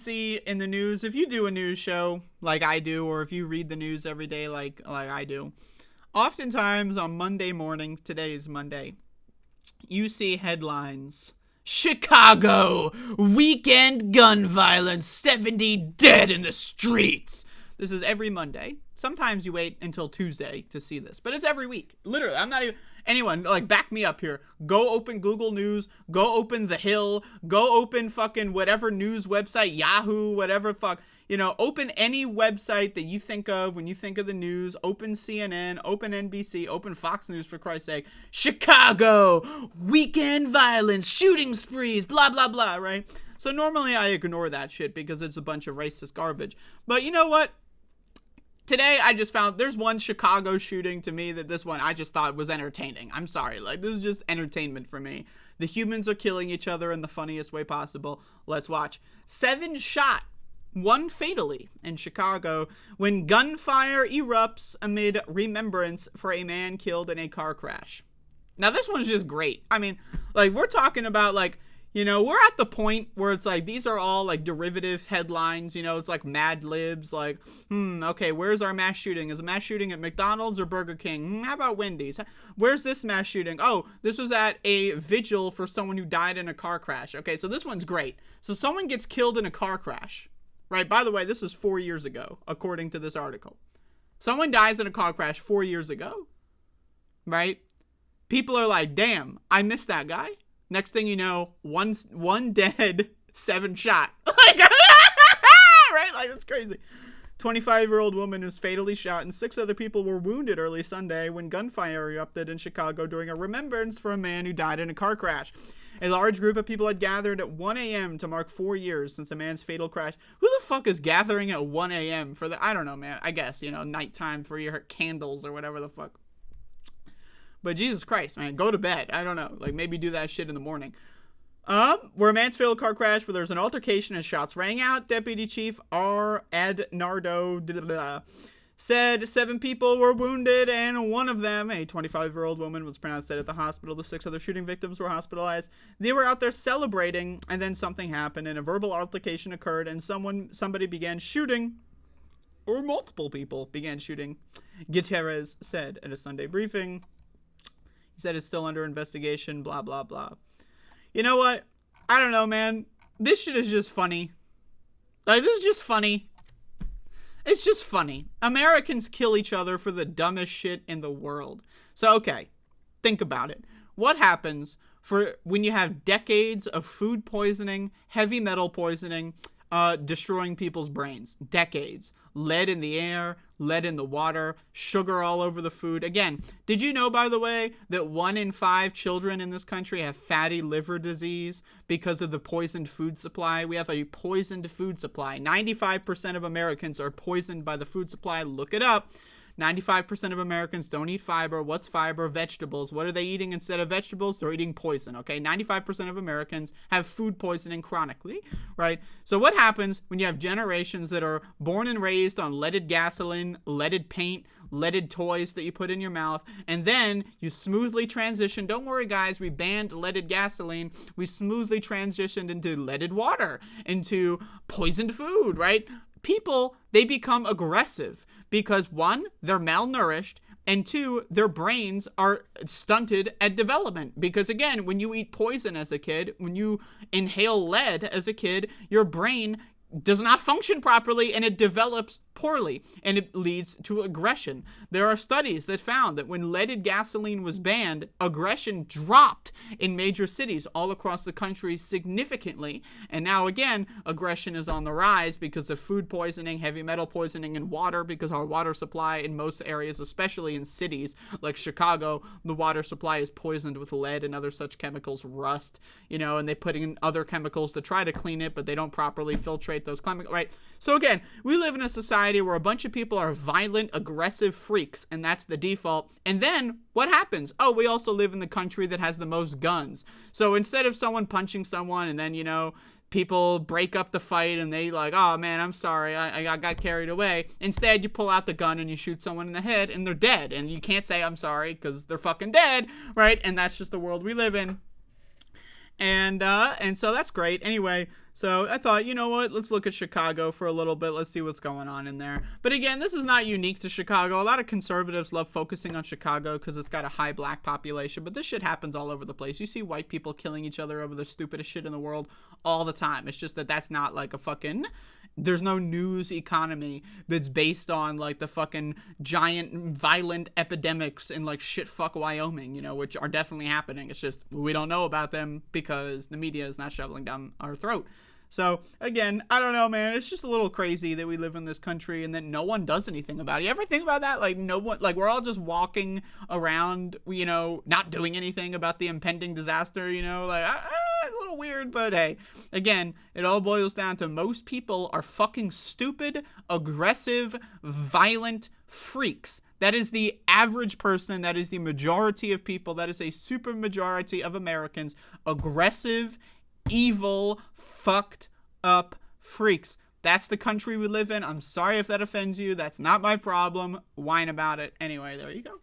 See in the news, if you do a news show like I do, or if you read the news every day like I do, oftentimes on Monday morning, today is Monday, you see headlines: Chicago, weekend gun violence, 70 dead in the streets. This is every Monday. Sometimes you wait until Tuesday to see this, but it's every week. Literally, I'm not even... Anyone, like, back me up here. Go open Google News. Go open The Hill. Go open fucking whatever news website, Yahoo, whatever fuck. You know, open any website that you think of when you think of the news. Open CNN, open NBC, open Fox News, for Christ's sake. Chicago, weekend violence, shooting sprees, blah, blah, blah, right? So normally I ignore that shit because it's a bunch of racist garbage. But you know what? Today, I just found there's one Chicago shooting to me that this one I just thought was entertaining. I'm sorry. Like, this is just entertainment for me. The humans are killing each other in the funniest way possible. Let's watch. 7 shot, 1 fatally in Chicago when gunfire erupts amid remembrance for a man killed in a car crash. Now, this one's just great. I mean, like, we're talking about, like, you know, we're at the point where it's like, these are all like derivative headlines, you know, it's like Mad Libs, like, okay, where's our mass shooting? Is a mass shooting at McDonald's or Burger King? How about Wendy's? Where's this mass shooting? Oh, this was at a vigil for someone who died in a car crash. Okay, so this one's great. So someone gets killed in a car crash, right? By the way, this was 4 years ago, according to this article. Someone dies in a car crash 4 years ago, right? People are like, damn, I missed that guy. Next thing you know, one dead, 7 shot. Like, right? Like, that's crazy. 25-year-old woman was fatally shot and 6 other people were wounded early Sunday when gunfire erupted in Chicago during a remembrance for a man who died in a car crash. A large group of people had gathered at 1 a.m. to mark 4 years since a man's fatal crash. Who the fuck is gathering at 1 a.m. for the, I don't know, man. I guess, you know, nighttime for your candles or whatever the fuck. But Jesus Christ, man, go to bed. I don't know. Like, maybe do that shit in the morning. Where a man's fatal car crash where there's an altercation and shots rang out. Deputy Chief R. Ed Nardo said 7 people were wounded, and one of them, a 25-year-old woman, was pronounced dead at the hospital. The 6 other shooting victims were hospitalized. They were out there celebrating, and then something happened, and a verbal altercation occurred, and somebody began shooting, or multiple people began shooting, Gutierrez said at a Sunday briefing. He said it's still under investigation, blah, blah, blah. You know what? I don't know, man. This shit is just funny. Like, this is just funny. It's just funny. Americans kill each other for the dumbest shit in the world. So, okay, think about it. What happens for when you have decades of food poisoning, heavy metal poisoning, destroying people's brains? Decades. Lead in the air, lead in the water, sugar all over the food. Again, did you know, by the way, that 1 in 5 children in this country have fatty liver disease because of the poisoned food supply? We have a poisoned food supply. 95% of Americans are poisoned by the food supply. Look it up. 95% of Americans don't eat fiber. What's fiber? Vegetables. What are they eating instead of vegetables? They're eating poison, okay? 95% of Americans have food poisoning chronically, right? So what happens when you have generations that are born and raised on leaded gasoline, leaded paint, leaded toys that you put in your mouth, and then you smoothly transition. Don't worry, guys, we banned leaded gasoline. We smoothly transitioned into leaded water, into poisoned food, right? People, they become aggressive because 1, they're malnourished, and 2, their brains are stunted at development. Because again, when you eat poison as a kid, when you inhale lead as a kid, your brain does not function properly and it develops poorly and it leads to aggression. There are studies that found that when leaded gasoline was banned, aggression dropped in major cities all across the country significantly. And now again, aggression is on the rise because of food poisoning, heavy metal poisoning, and water, because our water supply in most areas, especially in cities like Chicago, the water supply is poisoned with lead and other such chemicals, rust, you know, and they put in other chemicals to try to clean it, but they don't properly filtrate those chemicals, right? So again, we live in a society where a bunch of people are violent, aggressive freaks, and that's the default. And then what happens? Oh, we also live in the country that has the most guns. So instead of someone punching someone and then, you know, people break up the fight and they like, oh man, I'm sorry, I got carried away. Instead, you pull out the gun and you shoot someone in the head and they're dead. And you can't say I'm sorry because they're fucking dead, right? And that's just the world we live in. And so that's great. Anyway, so I thought, you know what? Let's look at Chicago for a little bit. Let's see what's going on in there. But again, this is not unique to Chicago. A lot of conservatives love focusing on Chicago because it's got a high black population. But this shit happens all over the place. You see white people killing each other over the stupidest shit in the world all the time. It's just that that's not like a fucking... There's no news economy that's based on like the fucking giant violent epidemics in like shitfuck Wyoming, you know, which are definitely happening. It's just we don't know about them because the media is not shoveling down our throat. So again, I don't know, man. It's just a little crazy that we live in this country and that no one does anything about it. You ever think about that? Like no one, like we're all just walking around, you know, not doing anything about the impending disaster. You know, like a little weird, but hey, again, it all boils down to most people are fucking stupid, aggressive, violent freaks. That is the average person. That is the majority of people. That is a super majority of Americans. Aggressive, evil, fucked up freaks. That's the country we live in. I'm sorry if that offends you. That's not my problem. Whine about it. Anyway, there you go.